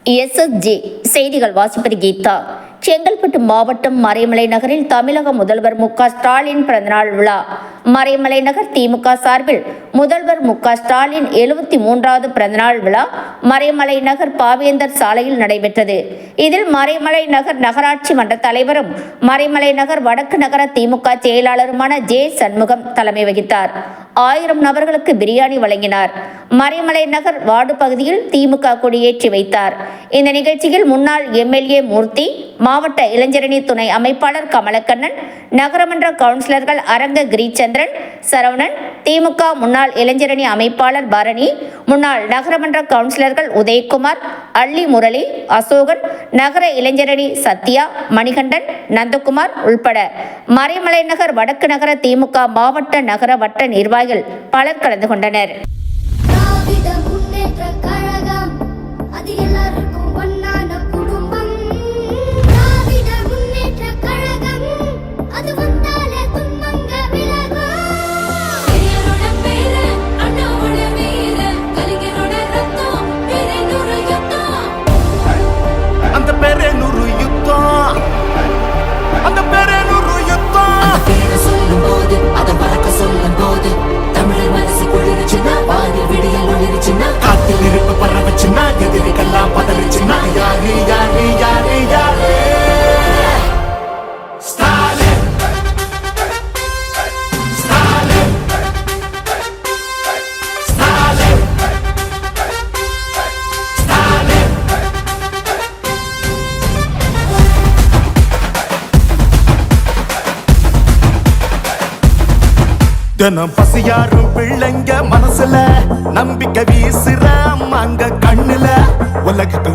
SSG செய்திகள் வாசிப்பது கீதா. செங்கல்பட்டு மாவட்டம் மறைமலை நகரில் தமிழக முதல்வர் மு.க.ஸ்டாலின் பிறந்தநாள் விழா. மறைமலை நகர் திமுக சார்பில் முதல்வர் மு.க.ஸ்டாலின் 73வது பிறந்தநாள் விழா மறைமலை நகர் பாவேந்தர் சாலையில் நடைபெற்றது. இதில் மறைமலை நகர் நகராட்சி மன்ற தலைவரும் மறைமலை நகர் வடக்கு நகர திமுக செயலாளருமான ஜே. சண்முகம் தலைமை வகித்தார். 1000 நபர்களுக்கு பிரியாணி வழங்கினார். மறைமலை நகர் வார்டு பகுதியில் திமுக கொடியேற்றி வைத்தார். இந்த நிகழ்ச்சியில் முன்னாள் MLA மூர்த்தி, மாவட்ட இளைஞரணி துணை அமைப்பாளர் கமலக்கண்ணன், நகரமன்ற கவுன்சிலர்கள் அரங்க கிரிச்சந்திரன், சரவணன், திமுக முன்னாள் இளைஞரணி அமைப்பாளர் பரணி, முன்னாள் நகரமன்ற கவுன்சிலர்கள் உதயகுமார், அள்ளி முரளி, அசோகன், நகர இளைஞரணி சத்யா, மணிகண்டன், நந்தகுமார் உள்பட மறைமலை நகர் வடக்கு நகர திமுக மாவட்ட நகர வட்ட நிர்வாகிகள் பலர் கலந்து கொண்டனர். தினம் பசியாரும் பிள்ளைங்க மனசுல நம்பிக்கை வீசுற அம்மாங்க கண்ணுல உலகத்து